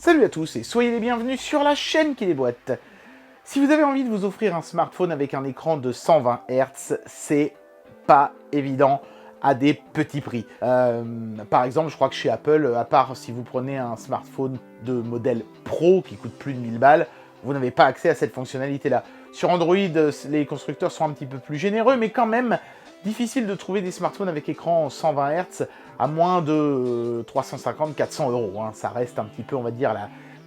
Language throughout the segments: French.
Salut à tous et soyez les bienvenus sur la chaîne qui déboîte. Si vous avez envie de vous offrir un smartphone avec un écran de 120 Hz, c'est pas évident à des petits prix. Par exemple, je crois que chez Apple, à part si vous prenez un smartphone de modèle Pro qui coûte plus de 1000 balles, vous n'avez pas accès à cette fonctionnalité-là. Sur Android, les constructeurs sont un petit peu plus généreux, mais quand même difficile de trouver des smartphones avec écran 120 Hz à moins de 350-400 euros. Hein. Ça reste un petit peu, on va dire,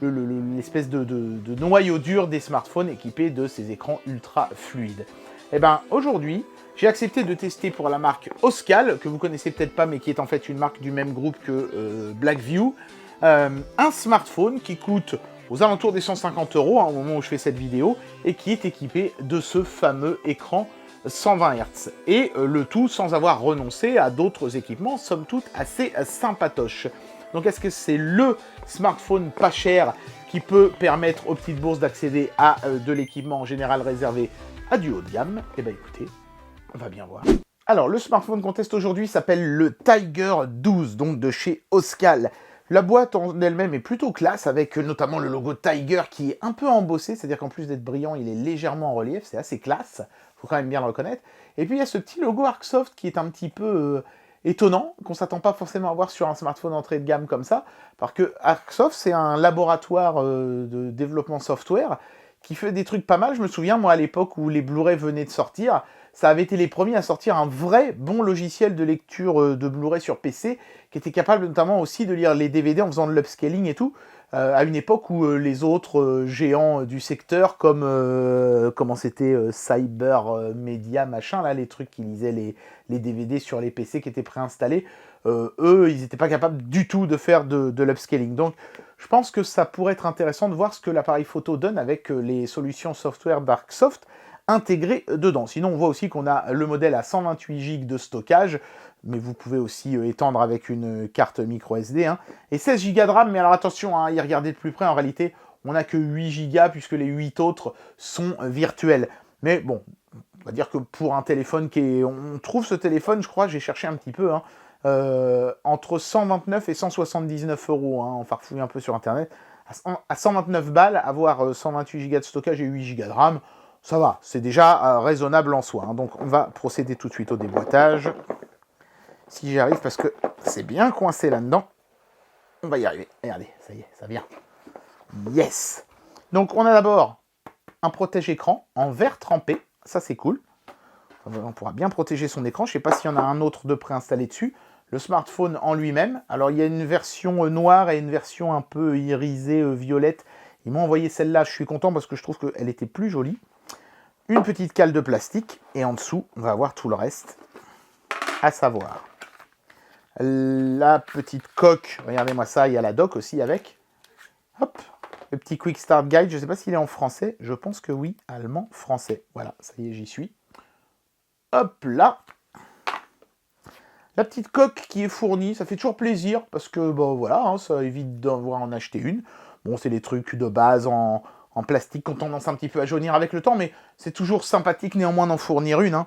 l'espèce de noyau dur des smartphones équipés de ces écrans ultra fluides. Et bien aujourd'hui, j'ai accepté de tester pour la marque Oscal, que vous connaissez peut-être pas, mais qui est en fait une marque du même groupe que Blackview, un smartphone qui coûte aux alentours des 150 euros hein, au moment où je fais cette vidéo, et qui est équipé de ce fameux écran 120 Hz. Et le tout sans avoir renoncé à d'autres équipements, somme toute assez sympatoches. Donc est-ce que c'est le smartphone pas cher qui peut permettre aux petites bourses d'accéder à de l'équipement en général réservé à du haut de gamme? Eh bien écoutez, on va bien voir. Alors le smartphone qu'on teste aujourd'hui s'appelle le Tiger 12, donc de chez Oscal. La boîte en elle-même est plutôt classe, avec notamment le logo Tiger qui est un peu embossé, c'est-à-dire qu'en plus d'être brillant, il est légèrement en relief, c'est assez classe, faut quand même bien le reconnaître. Et puis il y a ce petit logo Arcsoft qui est un petit peu étonnant, qu'on ne s'attend pas forcément à voir sur un smartphone entrée de gamme comme ça, parce que Arcsoft c'est un laboratoire de développement software qui fait des trucs pas mal. Je me souviens, moi, à l'époque où les Blu-ray venaient de sortir, ça avait été les premiers à sortir un vrai bon logiciel de lecture de Blu-ray sur PC, qui était capable notamment aussi de lire les DVD en faisant de l'upscaling et tout, à une époque où les autres géants du secteur, comme comment c'était Cyber Media, machin, là, les trucs qui lisaient les DVD sur les PC qui étaient préinstallés, eux, ils n'étaient pas capables du tout de faire de l'upscaling. Donc, je pense que ça pourrait être intéressant de voir ce que l'appareil photo donne avec les solutions software d'Arcsoft intégrées dedans. Sinon, on voit aussi qu'on a le modèle à 128 Go de stockage, mais vous pouvez aussi étendre avec une carte micro SD, hein, et 16 Go de RAM, mais alors attention, hein, y regarder de plus près, en réalité, on n'a que 8 Go, puisque les 8 autres sont virtuels. Mais bon, on va dire que pour un téléphone qui est... On trouve ce téléphone, je crois, j'ai cherché un petit peu, hein, entre 129 et 179 euros, hein, on farfouille un peu sur internet. À 129 balles, avoir 128 Go de stockage et 8 Go de RAM, ça va, c'est déjà raisonnable en soi. Hein. Donc on va procéder tout de suite au déboîtage. Si j'y arrive, parce que c'est bien coincé là-dedans. On va y arriver. Regardez, ça y est, ça vient. Yes! Donc on a d'abord un protège-écran en verre trempé. Ça c'est cool. On pourra bien protéger son écran. Je ne sais pas s'il y en a un autre de préinstallé dessus. Le smartphone en lui-même. Alors, il y a une version noire et une version un peu irisée, violette. Ils m'ont envoyé celle-là. Je suis content parce que je trouve qu'elle était plus jolie. Une petite cale de plastique. Et en dessous, on va avoir tout le reste. À savoir, la petite coque. Regardez-moi ça. Il y a la dock aussi avec. Hop. Le petit Quick Start Guide. Je ne sais pas s'il est en français. Je pense que oui. Allemand, français. Voilà, ça y est, j'y suis. Hop là. La petite coque qui est fournie, ça fait toujours plaisir, parce que, bon, voilà, hein, ça évite d'avoir en acheter une. Bon, c'est des trucs de base en plastique qui ont tendance un petit peu à jaunir avec le temps, mais c'est toujours sympathique néanmoins d'en fournir une. Hein.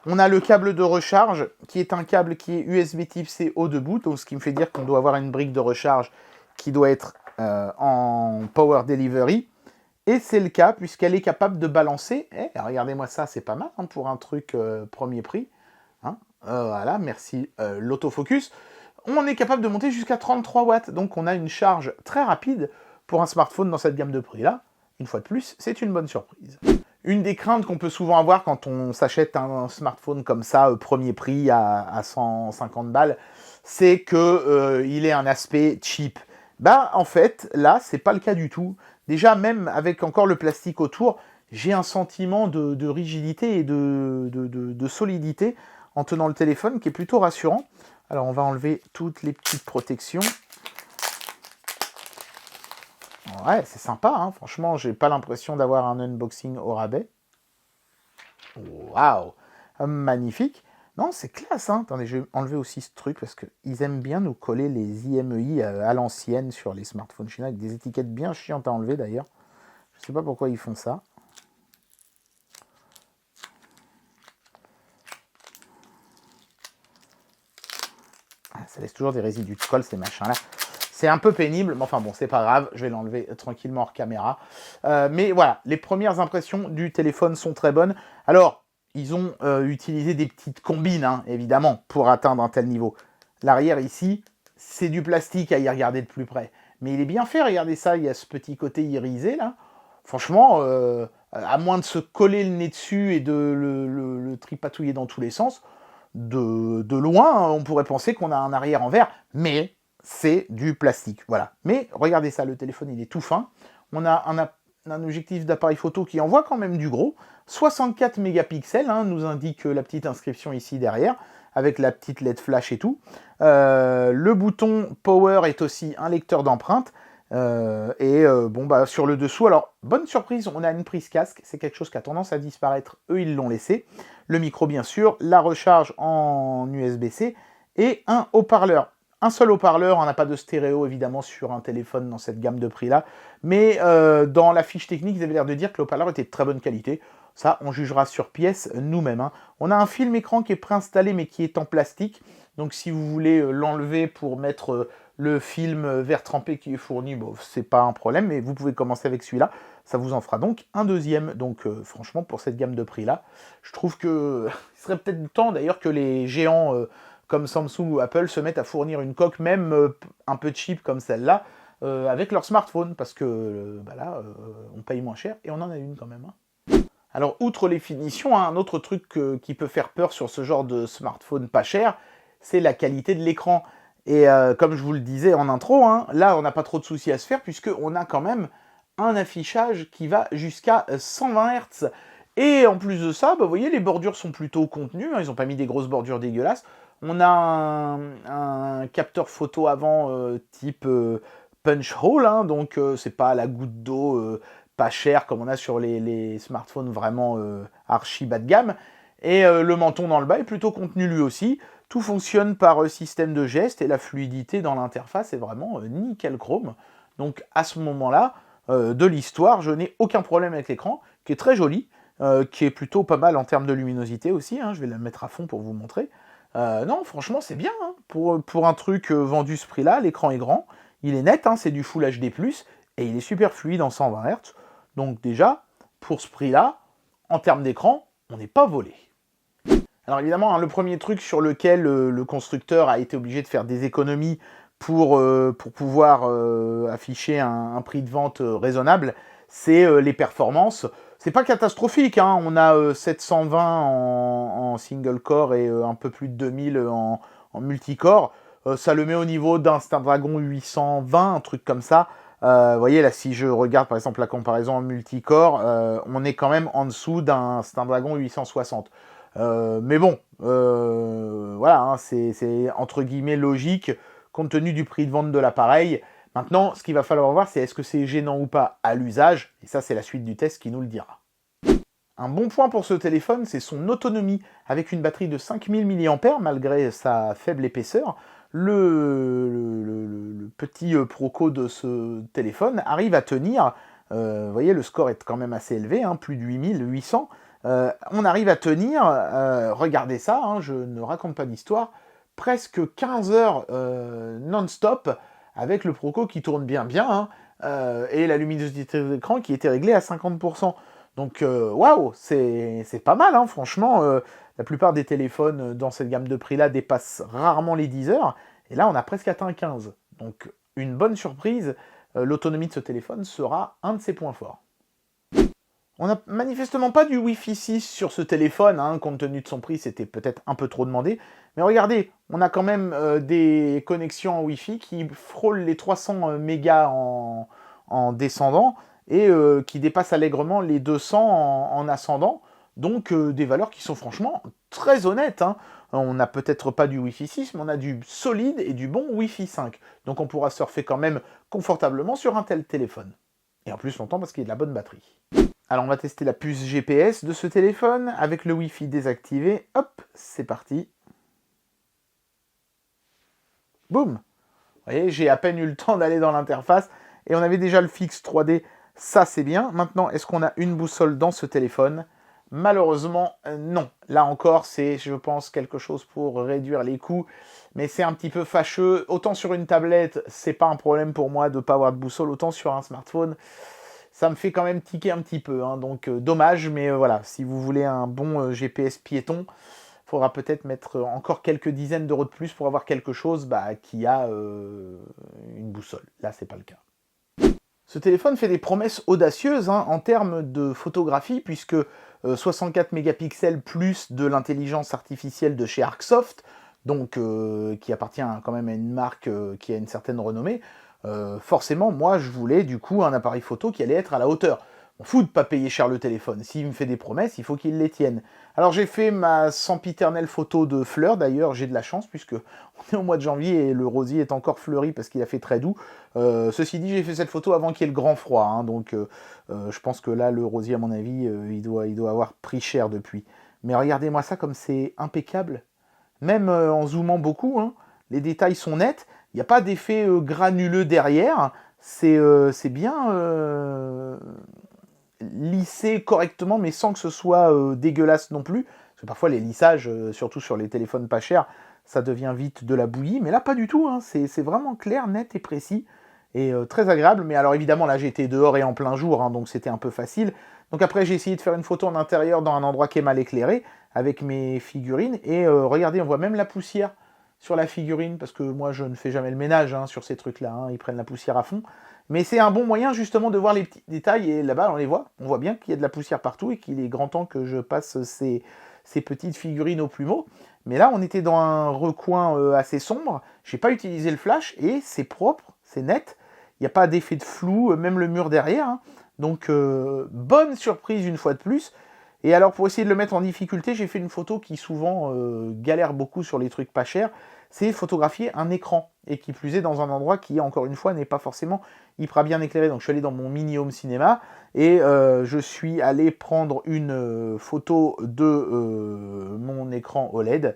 On a le câble de recharge, qui est un câble qui est USB type C haut debout, donc ce qui me fait dire qu'on doit avoir une brique de recharge qui doit être en Power Delivery. Et c'est le cas, puisqu'elle est capable de balancer. Regardez-moi ça, c'est pas mal hein, pour un truc premier prix. Hein. Voilà, merci l'autofocus. On est capable de monter jusqu'à 33 watts, donc on a une charge très rapide pour un smartphone dans cette gamme de prix-là. Une fois de plus, c'est une bonne surprise. Une des craintes qu'on peut souvent avoir quand on s'achète un smartphone comme ça, premier prix à 150 balles, c'est qu'il ait un aspect cheap. Bah, en fait, là, c'est pas le cas du tout. Déjà, même avec encore le plastique autour, j'ai un sentiment de rigidité et de solidité en tenant le téléphone qui est plutôt rassurant. Alors, on va enlever toutes les petites protections. Ouais, c'est sympa, hein. Franchement, j'ai pas l'impression d'avoir un unboxing au rabais. Waouh! Magnifique! Non, c'est classe, hein. Attendez, je vais enlever aussi ce truc parce qu'ils aiment bien nous coller les IMEI à l'ancienne sur les smartphones chinois avec des étiquettes bien chiantes à enlever d'ailleurs. Je sais pas pourquoi ils font ça. Ça laisse toujours des résidus de colle, ces machins-là. C'est un peu pénible, mais enfin bon, c'est pas grave, je vais l'enlever tranquillement hors caméra. Mais voilà, les premières impressions du téléphone sont très bonnes. Alors, ils ont utilisé des petites combines, hein, évidemment, pour atteindre un tel niveau. L'arrière ici, c'est du plastique à y regarder de plus près. Mais il est bien fait, regardez ça, il y a ce petit côté irisé là. Franchement, à moins de se coller le nez dessus et de le tripatouiller dans tous les sens, de loin, on pourrait penser qu'on a un arrière en verre, mais c'est du plastique, voilà. Mais regardez ça, le téléphone, il est tout fin. On a un objectif d'appareil photo qui envoie quand même du gros. 64 mégapixels, hein, nous indique la petite inscription ici derrière, avec la petite LED flash et tout. Le bouton Power est aussi un lecteur d'empreintes. Bon, bah, sur le dessous, alors, bonne surprise, on a une prise casque, c'est quelque chose qui a tendance à disparaître, eux ils l'ont laissé. Le micro bien sûr, la recharge en USB-C et un haut-parleur. Un seul haut-parleur, on n'a pas de stéréo évidemment sur un téléphone dans cette gamme de prix-là, mais dans la fiche technique, ils avaient l'air de dire que le haut-parleur était de très bonne qualité. Ça, on jugera sur pièce nous-mêmes. Hein. On a un film écran qui est préinstallé mais qui est en plastique, donc si vous voulez l'enlever pour mettre le film vert trempé qui est fourni, bon, c'est pas un problème, mais vous pouvez commencer avec celui-là. Ça vous en fera donc un deuxième. Donc franchement, pour cette gamme de prix-là, je trouve que il serait peut-être temps d'ailleurs que les géants comme Samsung ou Apple se mettent à fournir une coque, même un peu cheap comme celle-là, avec leur smartphone, parce que là, on paye moins cher et on en a une quand même. Hein. Alors, outre les finitions, hein, un autre truc qui peut faire peur sur ce genre de smartphone pas cher, c'est la qualité de l'écran. Et comme je vous le disais en intro, hein, là on n'a pas trop de soucis à se faire puisqu'on a quand même un affichage qui va jusqu'à 120 Hz. Et en plus de ça, bah, vous voyez, les bordures sont plutôt contenues, hein, ils n'ont pas mis des grosses bordures dégueulasses. On a un capteur photo avant type punch hole, hein, donc c'est pas la goutte d'eau pas chère comme on a sur les smartphones vraiment archi bas de gamme. Et le menton dans le bas est plutôt contenu lui aussi. Tout fonctionne par système de gestes et la fluidité dans l'interface est vraiment nickel chrome. Donc à ce moment-là de l'histoire, je n'ai aucun problème avec l'écran, qui est très joli, qui est plutôt pas mal en termes de luminosité aussi. Hein, je vais la mettre à fond pour vous montrer. Non, franchement, c'est bien. Hein, pour un truc vendu ce prix-là, l'écran est grand, il est net, hein, c'est du Full HD+, et il est super fluide en 120 Hz. Donc déjà, pour ce prix-là, en termes d'écran, on n'est pas volé. Alors évidemment, hein, le premier truc sur lequel le constructeur a été obligé de faire des économies pour pouvoir afficher un prix de vente raisonnable, c'est les performances. C'est pas catastrophique, hein, on a 720 en single core et un peu plus de 2000 en multicore. Ça le met au niveau d'un Snapdragon 820, un truc comme ça. Vous voyez là, si je regarde par exemple la comparaison en multicore, on est quand même en dessous d'un Snapdragon 860. Mais bon, voilà, hein, c'est entre guillemets logique compte tenu du prix de vente de l'appareil. Maintenant, ce qu'il va falloir voir, c'est est-ce que c'est gênant ou pas à l'usage, et ça c'est la suite du test qui nous le dira. Un bon point pour ce téléphone, c'est son autonomie. Avec une batterie de 5000 mAh, malgré sa faible épaisseur, le petit Proco de ce téléphone arrive à tenir, vous voyez, le score est quand même assez élevé, hein, plus de 8800. On arrive à tenir, regardez ça, hein, je ne raconte pas d'histoire, presque 15 heures non-stop avec le Proco qui tourne bien, hein, et la luminosité de l'écran qui était réglée à 50%. Donc waouh, c'est pas mal, hein, franchement. La plupart des téléphones dans cette gamme de prix-là dépassent rarement les 10 heures, et là on a presque atteint 15. Donc une bonne surprise, l'autonomie de ce téléphone sera un de ses points forts. On n'a manifestement pas du Wi-Fi 6 sur ce téléphone, hein, compte tenu de son prix, c'était peut-être un peu trop demandé. Mais regardez, on a quand même des connexions en Wi-Fi qui frôlent les 300 mégas en descendant et qui dépassent allègrement les 200 en ascendant. Donc des valeurs qui sont franchement très honnêtes. Hein. On n'a peut-être pas du Wi-Fi 6, mais on a du solide et du bon Wi-Fi 5. Donc on pourra surfer quand même confortablement sur un tel téléphone. Et en plus longtemps parce qu'il y a de la bonne batterie. Alors on va tester la puce GPS de ce téléphone avec le Wi-Fi désactivé. Hop, c'est parti. Boum. Vous voyez, j'ai à peine eu le temps d'aller dans l'interface et on avait déjà le fixe 3D. Ça c'est bien. Maintenant, est-ce qu'on a une boussole dans ce téléphone? Malheureusement, non. Là encore, c'est, je pense, quelque chose pour réduire les coûts, mais c'est un petit peu fâcheux. Autant sur une tablette, c'est pas un problème pour moi de ne pas avoir de boussole, autant sur un smartphone, ça me fait quand même tiquer un petit peu. Hein. Donc, dommage, mais voilà, si vous voulez un bon GPS piéton, il faudra peut-être mettre encore quelques dizaines d'euros de plus pour avoir quelque chose qui a une boussole. Là, c'est pas le cas. Ce téléphone fait des promesses audacieuses en termes de photographie, puisque 64 mégapixels plus de l'intelligence artificielle de chez Arcsoft, donc qui appartient quand même à une marque qui a une certaine renommée, forcément, moi, je voulais du coup un appareil photo qui allait être à la hauteur. On fout de pas payer cher le téléphone. S'il me fait des promesses, il faut qu'il les tienne. Alors j'ai fait ma sempiternelle photo de fleurs, d'ailleurs j'ai de la chance puisque on est au mois de janvier et le rosier est encore fleuri parce qu'il a fait très doux. Ceci dit, j'ai fait cette photo avant qu'il y ait le grand froid, hein, donc je pense que là le rosier à mon avis il doit avoir pris cher depuis. Mais regardez-moi ça comme c'est impeccable. Même en zoomant beaucoup, hein, les détails sont nets, il n'y a pas d'effet granuleux derrière, c'est bien lissé correctement, mais sans que ce soit dégueulasse non plus. Parce que parfois les lissages, surtout sur les téléphones pas chers, ça devient vite de la bouillie. Mais là, pas du tout. Hein. C'est vraiment clair, net et précis. Et très agréable. Mais alors évidemment, là, j'étais dehors et en plein jour, hein, donc c'était un peu facile. Donc après, j'ai essayé de faire une photo en intérieur dans un endroit qui est mal éclairé, avec mes figurines. Et regardez, on voit même la poussière sur la figurine, parce que moi, je ne fais jamais le ménage hein, sur ces trucs-là. Hein, ils prennent la poussière à fond. Mais c'est un bon moyen justement de voir les petits détails, et là-bas on les voit, on voit bien qu'il y a de la poussière partout et qu'il est grand temps que je passe ces petites figurines au plumeau. Mais là on était dans un recoin assez sombre, j'ai pas utilisé le flash et c'est propre, c'est net, il n'y a pas d'effet de flou, même le mur derrière. Hein. Donc bonne surprise une fois de plus. Et alors pour essayer de le mettre en difficulté, j'ai fait une photo qui souvent galère beaucoup sur les trucs pas chers, c'est photographier un écran, et qui plus est dans un endroit qui, encore une fois, n'est pas forcément hyper bien éclairé. Donc je suis allé dans mon mini home cinéma, et je suis allé prendre une photo de mon écran OLED,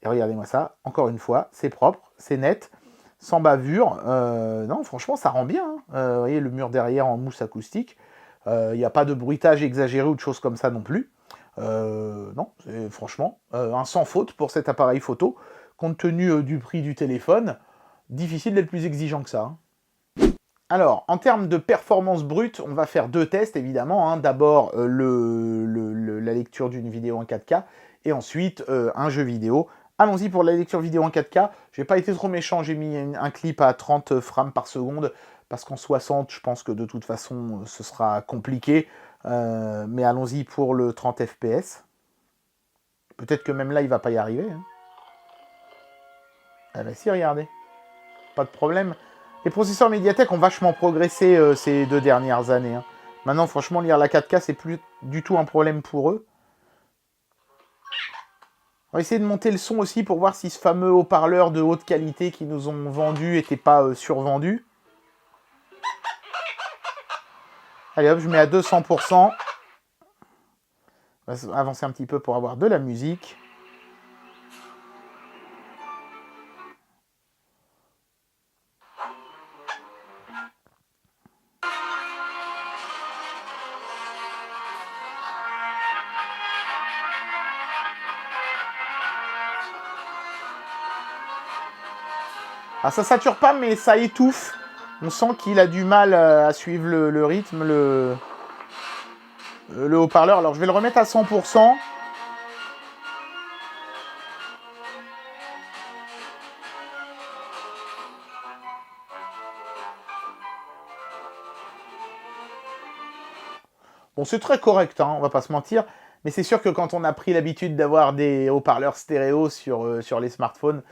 et regardez-moi ça, encore une fois, c'est propre, c'est net, sans bavure, non franchement ça rend bien, hein. Vous voyez le mur derrière en mousse acoustique, il n'y a pas de bruitage exagéré ou de choses comme ça non plus. Non, c'est franchement un sans faute pour cet appareil photo, compte tenu du prix du téléphone, difficile d'être plus exigeant que ça. Hein. Alors, en termes de performance brute, on va faire deux tests évidemment. Hein. D'abord la lecture d'une vidéo en 4K et ensuite un jeu vidéo. Allons-y pour la lecture vidéo en 4K. J'ai pas été trop méchant, j'ai mis un clip à 30 frames par seconde parce qu'en 60, je pense que de toute façon, ce sera compliqué. Mais allons-y pour le 30 fps. Peut-être que même là, il va pas y arriver. Hein. Ah bah si, regardez. Pas de problème. Les processeurs Mediatek ont vachement progressé ces 2 dernières années. Hein. Maintenant, franchement, lire la 4K, c'est plus du tout un problème pour eux. On va essayer de monter le son aussi pour voir si ce fameux haut-parleur de haute qualité qu'ils nous ont vendu n'était pas survendu. Allez hop, je mets à 200%. On va avancer un petit peu pour avoir de la musique. Ah, ça sature pas, mais ça étouffe. On sent qu'il a du mal à suivre le rythme, le haut-parleur. Alors, je vais le remettre à 100%. Bon, c'est très correct, hein, on va pas se mentir. Mais c'est sûr que quand on a pris l'habitude d'avoir des haut-parleurs stéréo sur les smartphones,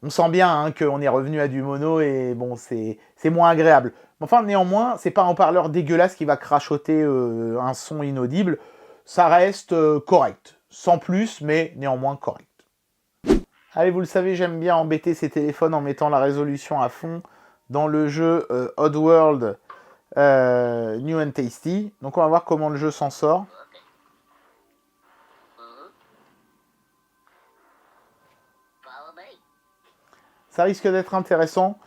on sent bien hein, qu'on est revenu à du mono et bon, c'est moins agréable. Enfin, néanmoins, c'est pas un haut-parleur dégueulasse qui va crachoter un son inaudible. Ça reste correct. Sans plus, mais néanmoins correct. Allez, vous le savez, j'aime bien embêter ces téléphones en mettant la résolution à fond dans le jeu Oddworld New and Tasty. Donc on va voir comment le jeu s'en sort. Ça risque d'être intéressant.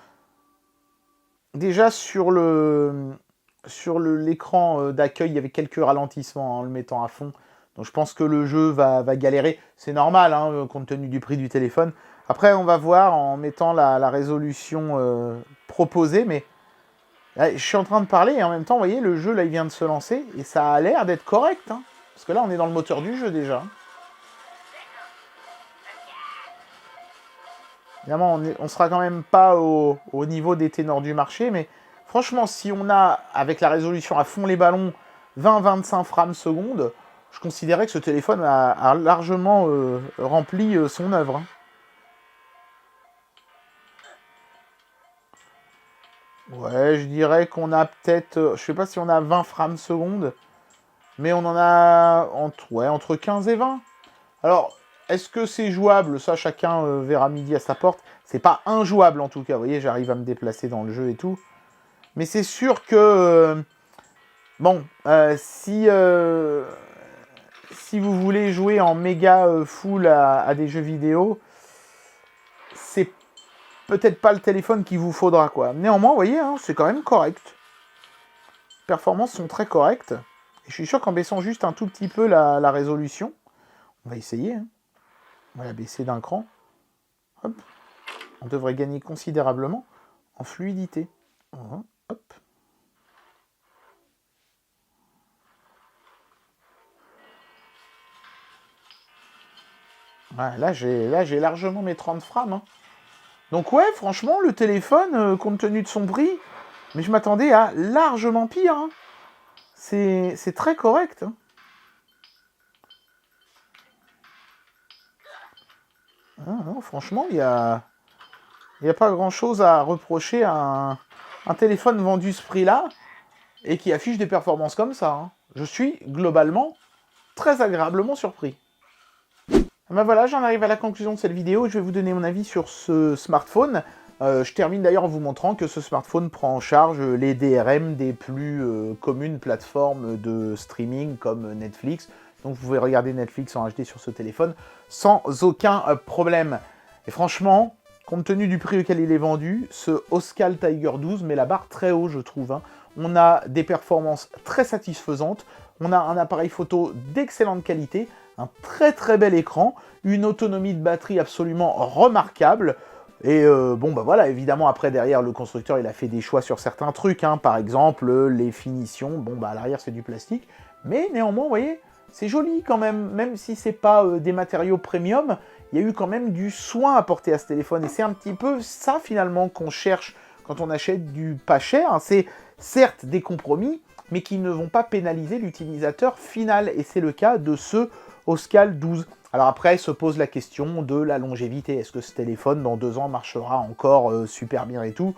Déjà sur l'écran d'accueil, il y avait quelques ralentissements en le mettant à fond. Donc je pense que le jeu va galérer. C'est normal, hein, compte tenu du prix du téléphone. Après, on va voir en mettant la résolution proposée, mais là, je suis en train de parler et en même temps, vous voyez, le jeu, là, il vient de se lancer et ça a l'air d'être correct. Hein, parce que là, on est dans le moteur du jeu déjà. Évidemment, on sera quand même pas au niveau des ténors du marché, mais franchement, si on a, avec la résolution à fond les ballons, 20-25 frames secondes, je considérais que ce téléphone a largement rempli son œuvre. Hein. Ouais, je dirais qu'on a peut-être... je sais pas si on a 20 frames secondes, mais on en a entre 15 et 20. Alors, est-ce que c'est jouable? Ça, chacun verra midi à sa porte. C'est pas injouable en tout cas. Vous voyez, j'arrive à me déplacer dans le jeu et tout. Mais c'est sûr que... bon, si vous voulez jouer en méga full à des jeux vidéo, c'est peut-être pas le téléphone qu'il vous faudra, quoi. Néanmoins, vous voyez, hein, c'est quand même correct. Les performances sont très correctes. Et je suis sûr qu'en baissant juste un tout petit peu la résolution, on va essayer. Hein. On va la baisser d'un cran. Hop. On devrait gagner considérablement en fluidité. Hop. Ouais, là, j'ai largement mes 30 frames. Hein. Donc ouais, franchement, le téléphone, compte tenu de son prix, mais je m'attendais à largement pire. Hein. C'est très correct. Hein. Non, franchement, il n'y a pas grand-chose à reprocher à un téléphone vendu ce prix-là et qui affiche des performances comme ça. Hein. Je suis globalement très agréablement surpris. Ben voilà, j'en arrive à la conclusion de cette vidéo. Je vais vous donner mon avis sur ce smartphone. Je termine d'ailleurs en vous montrant que ce smartphone prend en charge les DRM des plus communes plateformes de streaming comme Netflix. Donc vous pouvez regarder Netflix en HD sur ce téléphone sans aucun problème. Et franchement, compte tenu du prix auquel il est vendu, ce Oscal Tiger 12 met la barre très haut, je trouve. Hein. On a des performances très satisfaisantes. On a un appareil photo d'excellente qualité, un très très bel écran, une autonomie de batterie absolument remarquable. Et bon, bah voilà, évidemment, après, derrière, le constructeur, il a fait des choix sur certains trucs. Hein. Par exemple, les finitions. Bon, bah à l'arrière, c'est du plastique. Mais néanmoins, vous voyez, c'est joli quand même si c'est pas des matériaux premium, il y a eu quand même du soin apporté à ce téléphone. Et c'est un petit peu ça, finalement, qu'on cherche quand on achète du pas cher. Hein. C'est certes des compromis, mais qui ne vont pas pénaliser l'utilisateur final. Et c'est le cas de ce Oscal 12. Alors après, se pose la question de la longévité. Est-ce que ce téléphone, dans 2 ans, marchera encore super bien et tout?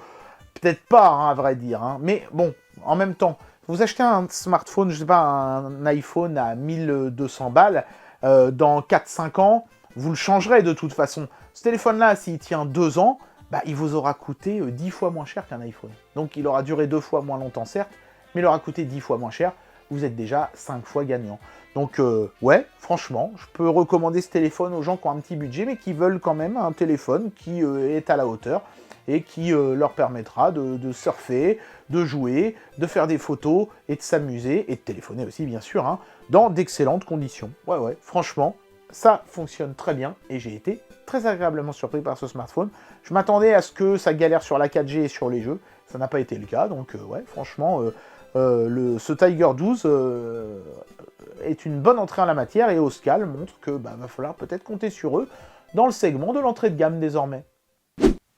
Peut-être pas, hein, à vrai dire. Hein. Mais bon, en même temps, vous achetez un smartphone, je sais pas, un iPhone à 1200 balles, dans 4-5 ans, vous le changerez de toute façon. Ce téléphone-là, s'il tient 2 ans, bah, il vous aura coûté 10 fois moins cher qu'un iPhone. Donc il aura duré 2 fois moins longtemps, certes, mais il aura coûté 10 fois moins cher. Vous êtes déjà 5 fois gagnant. Donc ouais, franchement, je peux recommander ce téléphone aux gens qui ont un petit budget, mais qui veulent quand même un téléphone qui est à la hauteur et qui leur permettra de surfer, de jouer, de faire des photos et de s'amuser, et de téléphoner aussi, bien sûr, hein, dans d'excellentes conditions. Ouais, franchement, ça fonctionne très bien, et j'ai été très agréablement surpris par ce smartphone. Je m'attendais à ce que ça galère sur la 4G et sur les jeux, ça n'a pas été le cas, donc ouais, franchement... ce Tiger 12 est une bonne entrée en la matière, et Oscal montre que va falloir peut-être compter sur eux dans le segment de l'entrée de gamme désormais.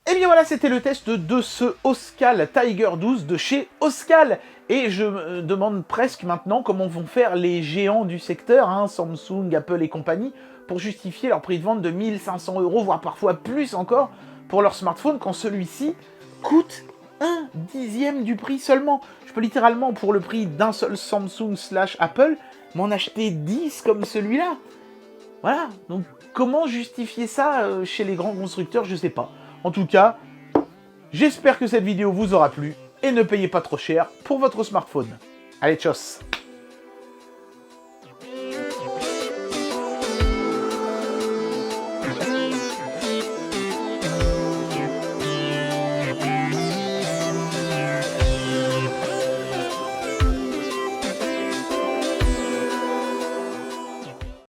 Et bien voilà, c'était le test de ce Oscal Tiger 12 de chez Oscal. Et je me demande presque maintenant comment vont faire les géants du secteur, hein, Samsung, Apple et compagnie, pour justifier leur prix de vente de 1500 €, voire parfois plus encore, pour leur smartphone, quand celui-ci coûte 1/10 du prix seulement. Je peux littéralement, pour le prix d'un seul Samsung/Apple, m'en acheter 10 comme celui-là. Voilà, donc comment justifier ça chez les grands constructeurs, je sais pas. En tout cas, j'espère que cette vidéo vous aura plu, et ne payez pas trop cher pour votre smartphone. Allez, tchuss!